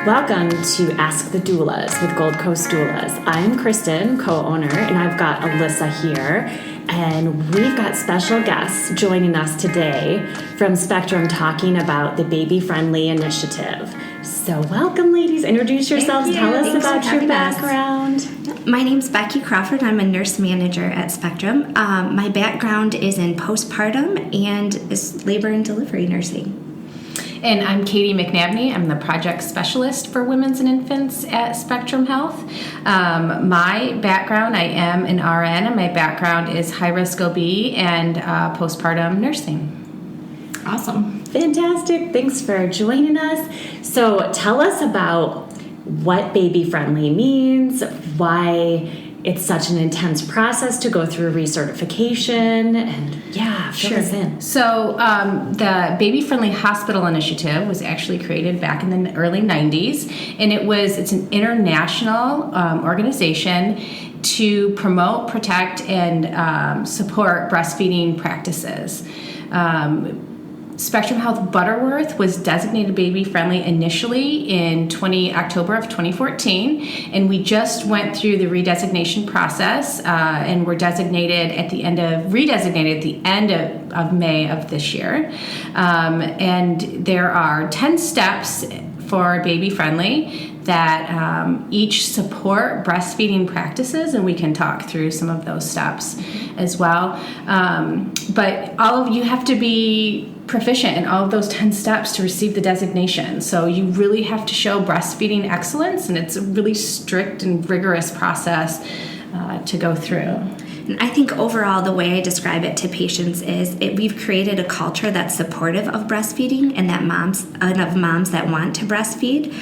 Welcome to Ask the Doulas with Gold Coast Doulas. I'm Kristen, co-owner, and I've got Alyssa here. And we've got special guests joining us today from Spectrum talking about the Baby Friendly Initiative. So welcome, ladies. Introduce yourselves. Tell us about your background. My name's Becky Crawford. I'm a nurse manager at Spectrum. My background is in postpartum and is labor and delivery nursing. And I'm Katie McNabney. I'm the project specialist for women's and infants at Spectrum Health. My background, I am an RN, and my background is high-risk OB and postpartum nursing. Awesome. Fantastic. Thanks for joining us. So tell us about what baby-friendly means, why it's such an intense process to go through recertification, and fill us in. So the Baby Friendly Hospital Initiative was actually created back in the early 90s, and it's an international organization to promote, protect, and support breastfeeding practices. Spectrum Health Butterworth was designated baby-friendly initially in October of 2014, and we just went through the redesignation process, and were redesignated at the end of May of this year. And there are 10 steps for baby-friendly that each support breastfeeding practices, and we can talk through some of those steps as well. But all of you have to be proficient in all of those 10 steps to receive the designation. So you really have to show breastfeeding excellence, and it's a really strict and rigorous process to go through. And I think overall, the way I describe it to patients is we've created a culture that's supportive of breastfeeding and of moms that want to breastfeed.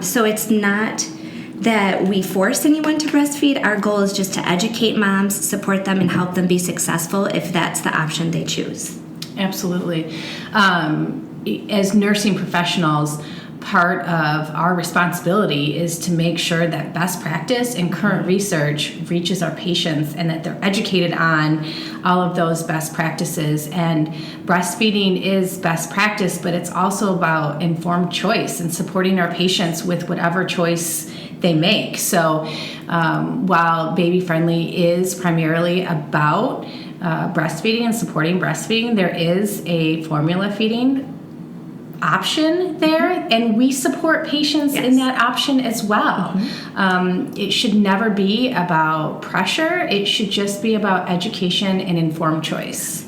So it's not that we force anyone to breastfeed. Our goal is just to educate moms, support them, and help them be successful if that's the option they choose. Absolutely. As nursing professionals, part of our responsibility is to make sure that best practice and current research reaches our patients and that they're educated on all of those best practices. And breastfeeding is best practice, but it's also about informed choice and supporting our patients with whatever choice they make. So while Baby Friendly is primarily about breastfeeding and supporting breastfeeding, there is a formula feeding option there, and we support patients in that option as well. It should never be about pressure. It should just be about education and informed choice.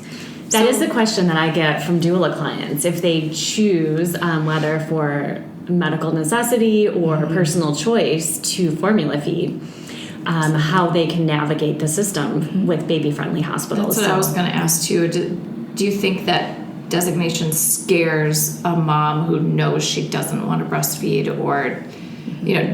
That is the question that I get from doula clients. If they choose, whether for medical necessity or personal choice, to formula feed, how they can navigate the system with baby-friendly hospitals. That's what I was going to ask too. Do you think that designation scares a mom who knows she doesn't want to breastfeed, or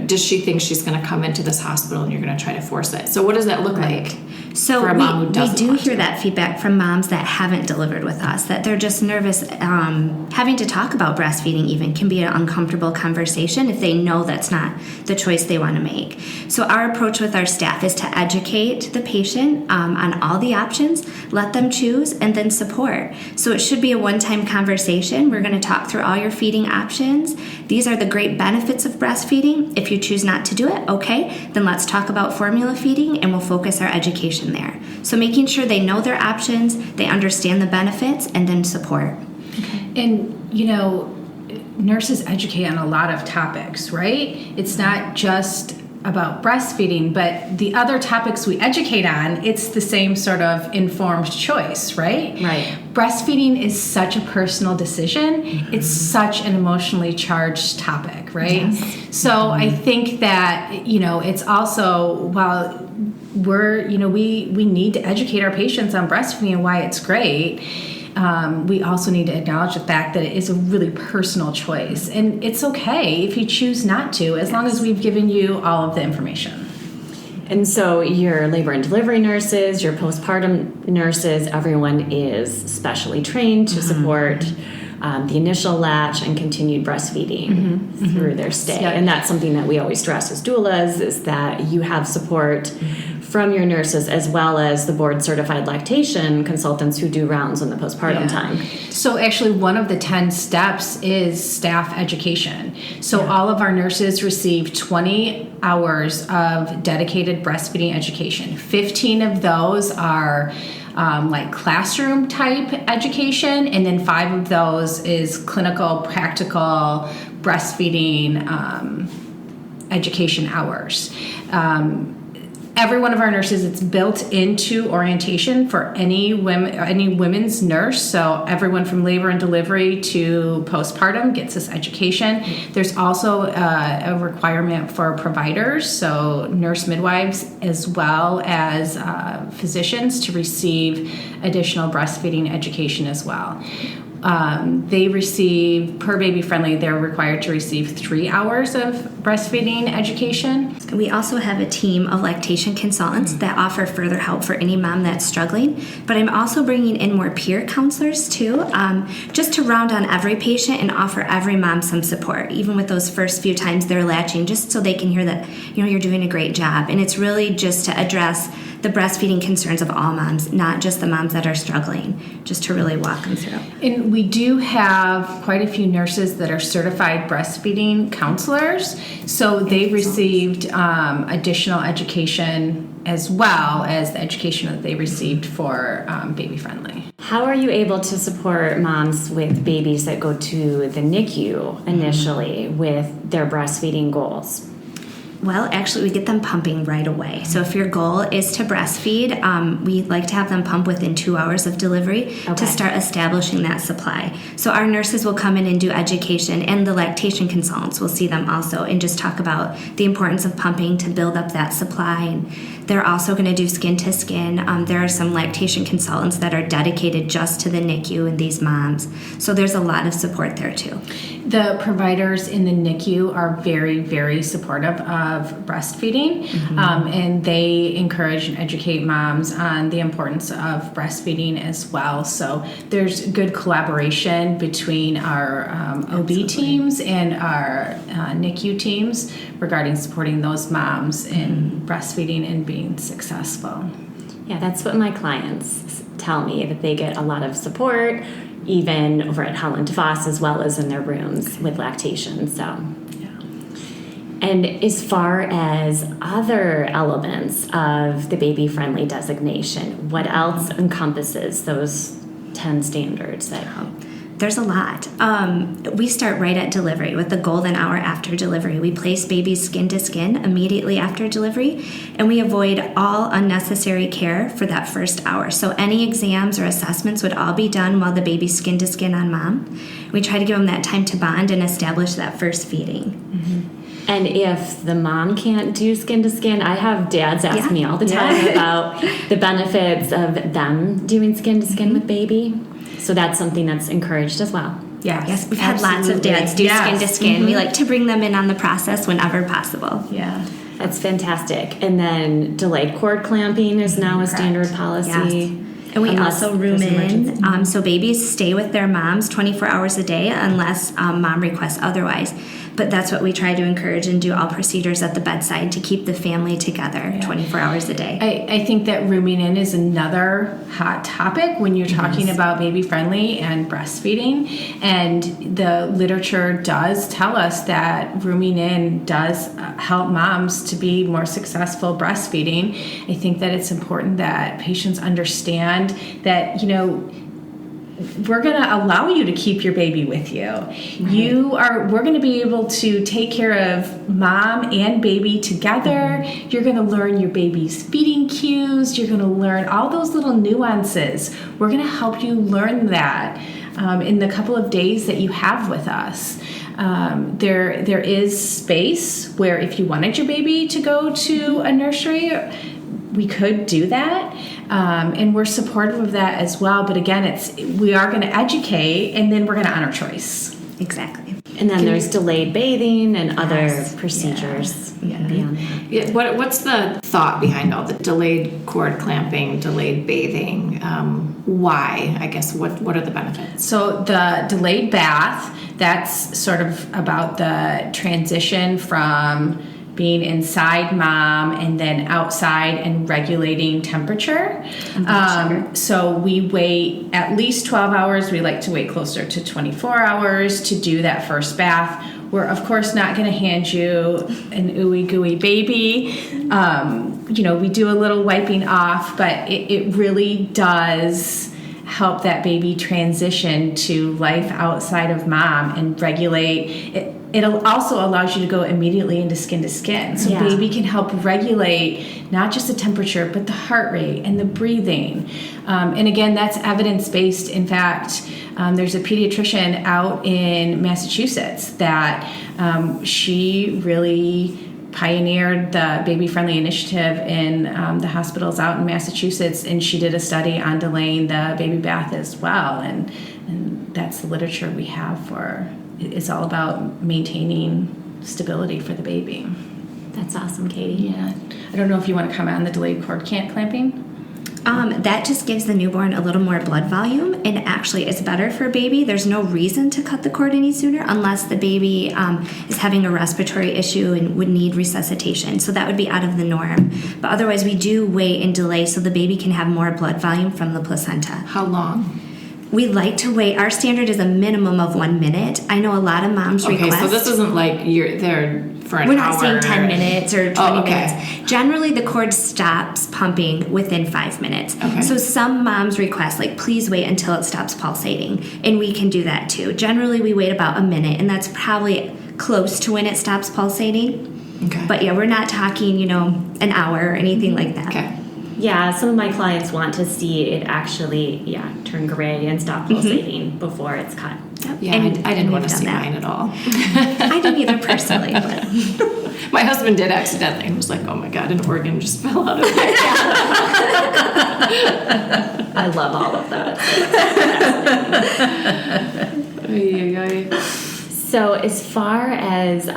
does she think she's going to come into this hospital and you're going to try to force it? So what does that look like? So for a mom who doesn't we do hear that feedback from moms that haven't delivered with us, that they're just nervous. Having to talk about breastfeeding even can be an uncomfortable conversation if they know that's not the choice they want to make. So our approach with our staff is to educate the patient on all the options, let them choose, and then support. So it should be a one-time conversation. We're going to talk through all your feeding options. These are the great benefits of breastfeeding. If you choose not to do it, okay, then let's talk about formula feeding, and we'll focus our education there. So making sure they know their options, they understand the benefits, and then support. And, nurses educate on a lot of topics, right? It's not just about breastfeeding, but the other topics we educate on, it's the same sort of informed choice, right? Right. Breastfeeding is such a personal decision. It's such an emotionally charged topic, right? Yes. So I think that, it's also, while we need to educate our patients on breastfeeding and why it's great, we also need to acknowledge the fact that it is a really personal choice. And it's okay if you choose not to, as long as we've given you all of the information. And so your labor and delivery nurses, your postpartum nurses, everyone is specially trained to support the initial latch and continued breastfeeding through their stay. Yeah. And that's something that we always stress as doulas, is that you have support from your nurses as well as the board-certified lactation consultants who do rounds in the postpartum time. So actually one of the 10 steps is staff education. So all of our nurses receive 20 hours of dedicated breastfeeding education. 15 of those are like classroom type education, and then 5 of those is clinical, practical breastfeeding education hours. Every one of our nurses, it's built into orientation for any women's nurse. So everyone from labor and delivery to postpartum gets this education. There's also a requirement for providers, so nurse midwives as well as physicians, to receive additional breastfeeding education as well. They receive, per Baby Friendly, they're required to receive 3 hours of breastfeeding education. We also have a team of lactation consultants that offer further help for any mom that's struggling, but I'm also bringing in more peer counselors too, just to round on every patient and offer every mom some support, even with those first few times they're latching, just so they can hear that, you're doing a great job. And it's really just to address the breastfeeding concerns of all moms, not just the moms that are struggling, just to really walk them through. And we do have quite a few nurses that are certified breastfeeding counselors, so they received additional education as well as the education that they received for Baby Friendly. How are you able to support moms with babies that go to the NICU initially with their breastfeeding goals? Well, actually, we get them pumping right away. So if your goal is to breastfeed, we like to have them pump within 2 hours of delivery to start establishing that supply. So our nurses will come in and do education, and the lactation consultants will see them also and just talk about the importance of pumping to build up that supply. And they're also going to do skin to skin. There are some lactation consultants that are dedicated just to the NICU and these moms. So there's a lot of support there too. The providers in the NICU are very, very supportive of breastfeeding, and they encourage and educate moms on the importance of breastfeeding as well. So there's good collaboration between our OB teams and our NICU teams regarding supporting those moms in breastfeeding and being successful. Yeah, that's what my clients tell me, that they get a lot of support, even over at Holland Voss as well as in their rooms with lactation. So, and as far as other elements of the Baby Friendly designation, what else encompasses those 10 standards that help? There's a lot. We start right at delivery with the golden hour after delivery. We place babies skin to skin immediately after delivery, and we avoid all unnecessary care for that first hour. So any exams or assessments would all be done while the baby's skin to skin on mom. We try to give them that time to bond and establish that first feeding. And if the mom can't do skin to skin, I have dads ask me all the time about the benefits of them doing skin to skin with baby. So that's something that's encouraged as well. Yes, we've had lots of dads do skin to skin. We like to bring them in on the process whenever possible. Yeah. That's fantastic. And then delayed cord clamping is now a standard policy. Yes. And we also room in, so babies stay with their moms 24 hours a day unless mom requests otherwise. But that's what we try to encourage, and do all procedures at the bedside to keep the family together 24 hours a day. I think that rooming in is another hot topic when you're talking about Baby Friendly and breastfeeding. And the literature does tell us that rooming in does help moms to be more successful breastfeeding. I think that it's important that patients understand that, we're going to allow you to keep your baby with you. We're going to be able to take care of mom and baby together. You're going to learn your baby's feeding cues. You're going to learn all those little nuances. We're going to help you learn that in the couple of days that you have with us. There is space where if you wanted your baby to go to a nursery, we could do that, and we're supportive of that as well. But again, we are going to educate, and then we're going to honor choice. Exactly. And then there's delayed bathing and other procedures beyond that. Yeah, what's the thought behind all the delayed cord clamping, delayed bathing? Why? I guess what are the benefits? So the delayed bath, that's sort of about the transition from being inside mom and then outside and regulating temperature. So we wait at least 12 hours. We like to wait closer to 24 hours to do that first bath. We're, of course, not going to hand you an ooey gooey baby. We do a little wiping off, but it really does help that baby transition to life outside of mom and regulate. It also allows you to go immediately into skin to skin. So baby can help regulate not just the temperature, but the heart rate and the breathing. And again, that's evidence-based. In fact, there's a pediatrician out in Massachusetts that she really pioneered the baby-friendly initiative in the hospitals out in Massachusetts, and she did a study on delaying the baby bath as well. And that's the literature we have for. It's all about maintaining stability for the baby. That's awesome, Katie. Yeah. I don't know if you want to comment on the delayed cord clamping. That just gives the newborn a little more blood volume, and actually it's better for baby. There's no reason to cut the cord any sooner unless the baby is having a respiratory issue and would need resuscitation. So that would be out of the norm. But otherwise, we do wait and delay so the baby can have more blood volume from the placenta. How long? We like to wait. Our standard is a minimum of 1 minute. I know a lot of moms request. Okay, so this isn't like you're there for an hour. We're not saying 10 minutes or 20 okay. minutes. Generally, the cord stops pumping within 5 minutes. Okay. So some moms request, please wait until it stops pulsating. And we can do that too. Generally, we wait about a minute, and that's probably close to when it stops pulsating. Okay. But yeah, we're not talking, an hour or anything like that. Okay. Yeah, some of my clients want to see it actually, turn gray and stop pulsating before it's cut. Yep. Yeah, And I didn't want we've to see done that. mine at all. I didn't either personally, but My husband did accidentally and was like, oh my God, an organ just fell out of there. I love all of that. So as far as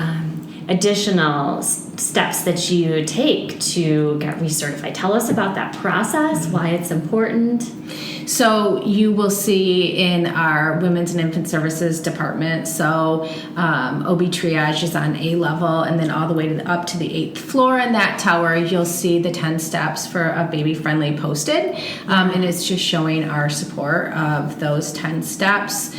additional steps that you take to get recertified, tell us about that process, why it's important. So you will see in our Women's and Infant Services department, so OB triage is on A level, and then all the way up to the 8th floor in that tower, you'll see the 10 steps for a baby-friendly posted, and it's just showing our support of those 10 steps.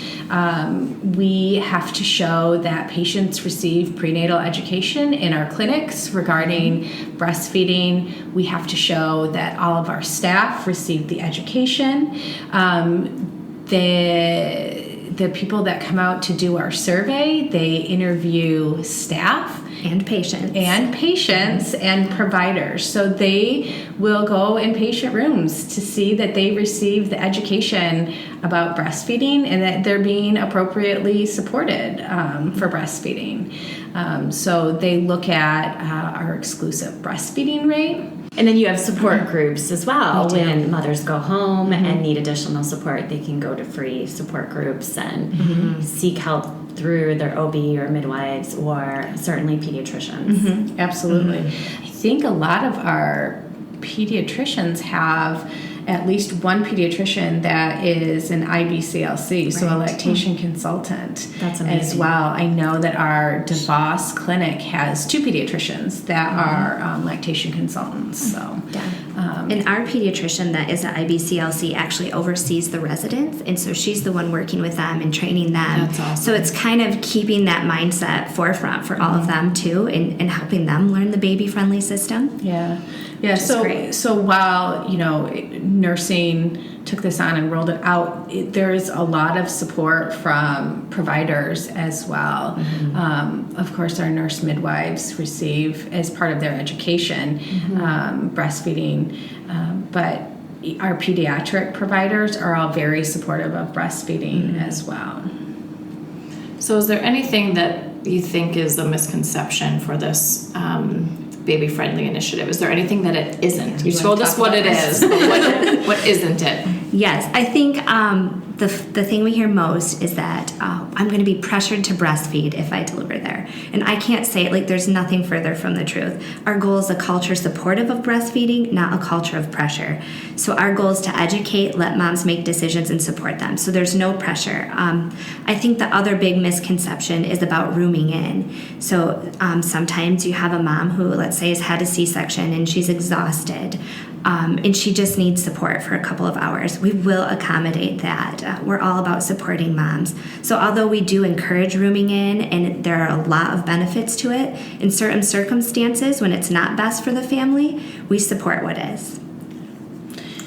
We have to show that patients receive prenatal education in our clinics regarding breastfeeding. We have to show that all of our staff receive the education. The people that come out to do our survey, they interview staff and patients. And providers. So they will go in patient rooms to see that they receive the education about breastfeeding and that they're being appropriately supported for breastfeeding. So they look at our exclusive breastfeeding rate. And then you have support groups as well. We do. When mothers go home and need additional support, they can go to free support groups and seek help through their OB or midwives or certainly pediatricians. Absolutely. I think a lot of our pediatricians have at least one pediatrician that is an IBCLC, so a lactation consultant. That's as amazing. well. I know that our DeVos clinic has 2 pediatricians that are lactation consultants. So, And our pediatrician that is an IBCLC actually oversees the residents, and so she's the one working with them and training them. That's awesome. So it's kind of keeping that mindset forefront for all of them too, and helping them learn the baby-friendly system. Yeah. is great. So while nursing took this on and rolled it out, there's a lot of support from providers as well. Of course, our nurse midwives receive as part of their education breastfeeding, but our pediatric providers are all very supportive of breastfeeding as well. So is there anything that you think is a misconception for this baby-friendly initiative? Is there anything that it isn't? You told us what it is, but what isn't it? Yes, I think the thing we hear most is that I'm going to be pressured to breastfeed if I deliver there. And I can't say it, like, there's nothing further from the truth. Our goal is a culture supportive of breastfeeding, not a culture of pressure. So our goal is to educate, let moms make decisions, and support them. So there's no pressure. I think the other big misconception is about rooming in. So sometimes you have a mom who, let's say, has had a C-section and she's exhausted. And she just needs support for a couple of hours. We will accommodate that. We're all about supporting moms. So although we do encourage rooming in, and there are a lot of benefits to it, in certain circumstances when it's not best for the family, we support what is.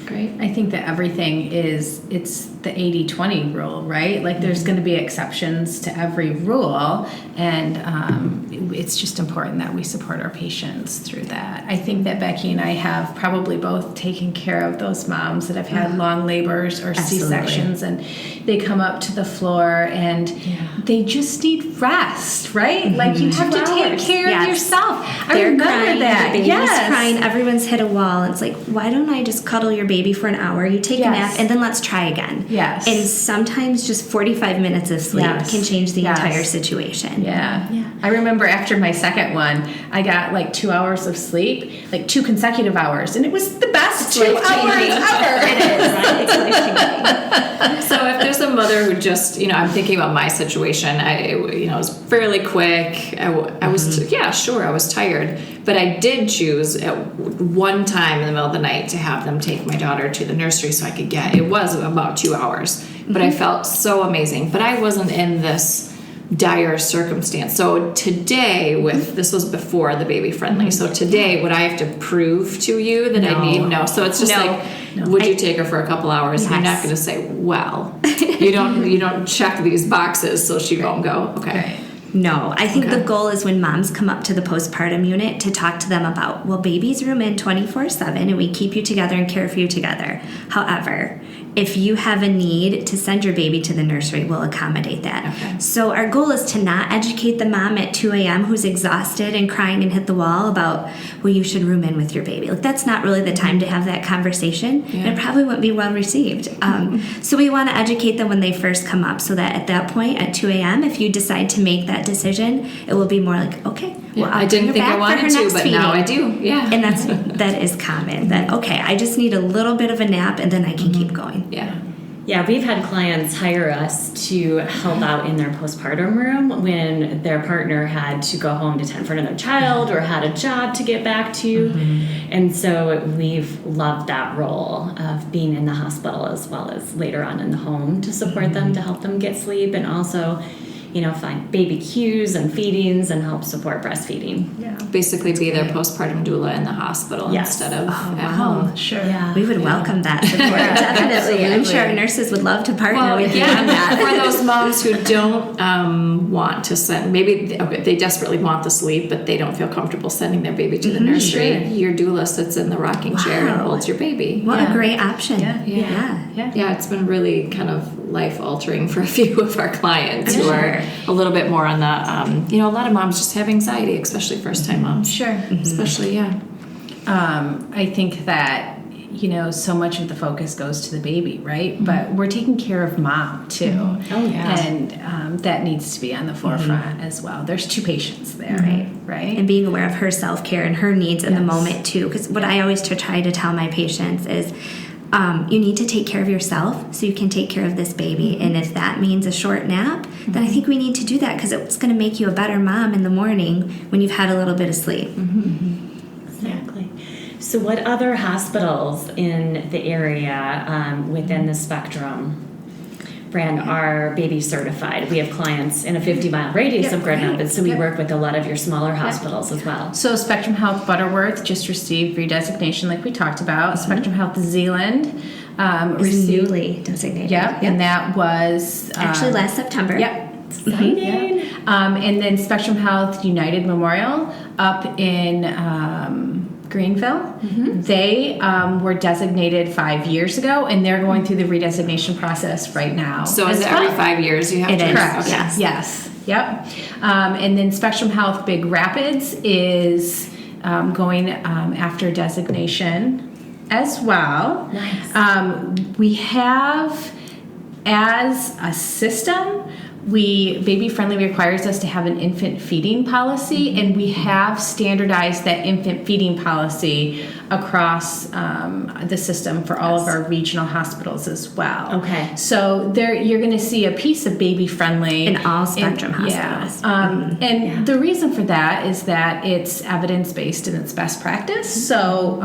Great. I think that it's the 80-20 rule, right? Like, there's going to be exceptions to every rule, and it's just important that we support our patients through that. I think that Becky and I have probably both taken care of those moms that have had long labors or C-sections, and they come up to the floor and they just need rest, right? Like, you have to take care of yourself. They're I remember crying, that. the baby's Yes. crying, everyone's hit a wall. It's like, why don't I just cuddle your baby for an hour? You take a nap, and then let's try again. Yes. And sometimes just 45 minutes of sleep can change the entire situation. Yeah. I remember after my second one, I got like 2 hours of sleep, like 2 consecutive hours, and it was the best 2 hours ever. It is, right? It's life-changing. So if there's a mother who just, I'm thinking about my situation, it was fairly quick. I was, I was tired, but I did choose at one time in the middle of the night to have them take my daughter to the nursery so I could it was about 2 hours, but I felt so amazing. But I wasn't in this dire circumstance. So today, this was before the baby friendly. So today, would I have to prove to you that I need? No. So it's just would you take her for a couple hours? Yes. You're not going to say, well, you don't check these boxes, so she won't go. Okay. Right. No, I think the goal is when moms come up to the postpartum unit to talk to them about, well, babies room in 24/7 and we keep you together and care for you together. However, if you have a need to send your baby to the nursery, we'll accommodate that. Okay. So our goal is to not educate the mom at 2 a.m. who's exhausted and crying and hit the wall about, well, you should room in with your baby. Like, that's not really the time to have that conversation. Yeah. And it probably wouldn't be well received. So we want to educate them when they first come up so that at that point at 2 a.m., if you decide to make that decision, it will be more like, okay, well, I'll I didn't bring think her I back for wanted her to, next but now I feeding. do. Yeah. And that is common, that, okay, I just need a little bit of a nap and then I can keep going. Yeah. Yeah, we've had clients hire us to help out in their postpartum room when their partner had to go home to tend for another child or had a job to get back to. And so we've loved that role of being in the hospital as well as later on in the home to support them, to help them get sleep, and also, find baby cues and feedings and help support breastfeeding. Yeah. Basically be their postpartum doula in the hospital instead of at home. Sure. Yeah. We would welcome that support, definitely. And I'm sure our nurses would love to partner with you on that. For those moms who don't want to send, maybe they desperately want the sleep, but they don't feel comfortable sending their baby to the nursery. Sure. Your doula sits in the rocking chair and holds your baby. What a great option. Yeah, it's been really kind of life-altering for a few of our clients who are a little bit more on the, a lot of moms just have anxiety, especially first-time moms. Sure. Especially, I think that, so much of the focus goes to the baby, right? But we're taking care of mom, too. Oh, yeah. And that needs to be on the forefront as well. There's 2 patients there, right? And being aware of her self-care and her needs in the moment, too. Because what I always try to tell my patients is, you need to take care of yourself so you can take care of this baby. And if that means a short nap, then I think we need to do that because it's going to make you a better mom in the morning when you've had a little bit of sleep. Exactly. So what other hospitals in the area within the Spectrum brand are baby certified? We have clients in a 50-mile radius of Grand Rapids, so we work with a lot of your smaller hospitals as well. So Spectrum Health Butterworth just received redesignation like we talked about. Spectrum Health Zealand Is newly designated. Yep, and that was... Actually last September. Yep. Exciting. And then Spectrum Health United Memorial up in Greenville. They were designated 5 years ago, and they're going through the redesignation process right now. So is it every 5 years you have It to? is. Correct. Yes. Yes. Yep. And then Spectrum Health Big Rapids is going after designation as well. Nice. We have, as a system, Baby Friendly requires us to have an infant feeding policy, and we have standardized that infant feeding policy across the system for all of our regional hospitals as well. Okay. So you're going to see a piece of Baby Friendly In all Spectrum hospitals. And the reason for that is that it's evidence-based and it's best practice. So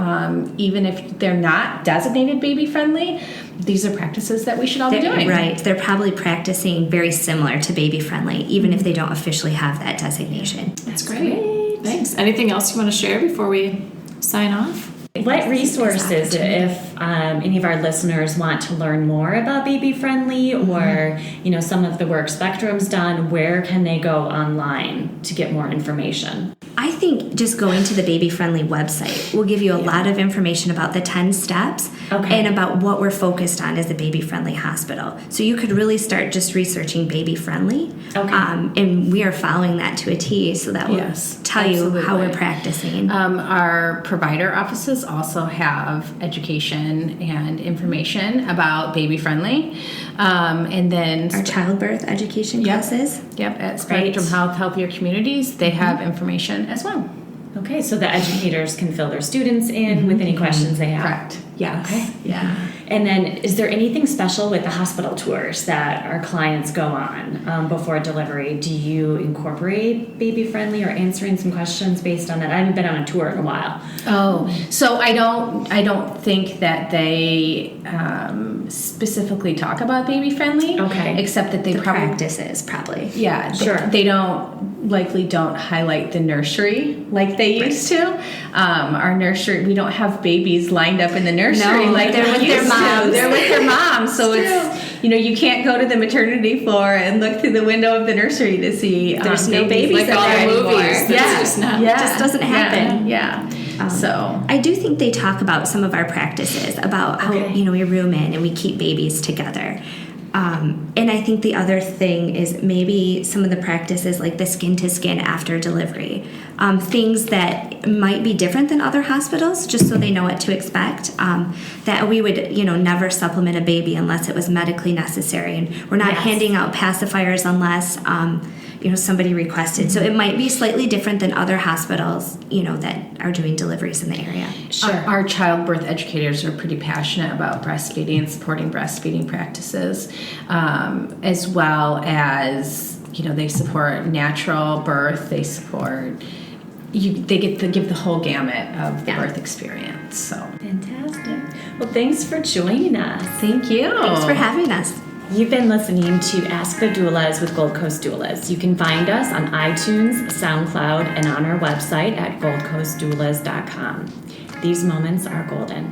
even if they're not designated Baby Friendly, these are practices that we should all be doing. Right. They're probably practicing very similar to Baby Friendly, even if they don't officially have that designation. That's great. Thanks. Anything else you want to share before we sign off? What resources, if any of our listeners want to learn more about Baby Friendly or some of the work Spectrum's done, where can they go online to get more information? I think just going to the Baby Friendly website will give you a lot of information about the 10 steps and about what we're focused on as a Baby Friendly hospital. So you could really start just researching Baby Friendly. And we are following that to a T, so that will tell you how we're practicing. Our provider offices also have education and information about Baby Friendly. And then our childbirth education classes. Yep, at Spectrum Health, Healthier Communities, they have information as well. Okay, so the educators can fill their students in with any questions they have. Correct. Yes. Okay. Yeah. And then, is there anything special with the hospital tours that our clients go on before delivery? Do you incorporate Baby Friendly or answering some questions based on that? I haven't been on a tour in a while. Oh, so I don't think that they specifically talk about Baby Friendly. Okay. Except that they practices probably. Yeah. Sure. They don't highlight the nursery like they used to. Our nursery, we don't have babies lined up in the nursery like they're with their moms. They're with their moms. So it's you can't go to the maternity floor and look through the window of the nursery to see there's no babies like in all there the anymore. movies. It just doesn't happen. Yeah. So I do think they talk about some of our practices about how we room in and we keep babies together. And I think the other thing is maybe some of the practices like the skin to skin after delivery, things that might be different than other hospitals, just so they know what to expect. That we would, never supplement a baby unless it was medically necessary, and we're not handing out pacifiers unless somebody requested. So it might be slightly different than other hospitals, that are doing deliveries in the area. Sure. Our childbirth educators are pretty passionate about breastfeeding and supporting breastfeeding practices, as well as, they support natural birth. They support, they get to give the whole gamut of the birth experience. So Fantastic. Well, thanks for joining us. Thank you. Thanks for having us. You've been listening to Ask the Doulas with Gold Coast Doulas. You can find us on iTunes, SoundCloud, and on our website at goldcoastdoulas.com. These moments are golden.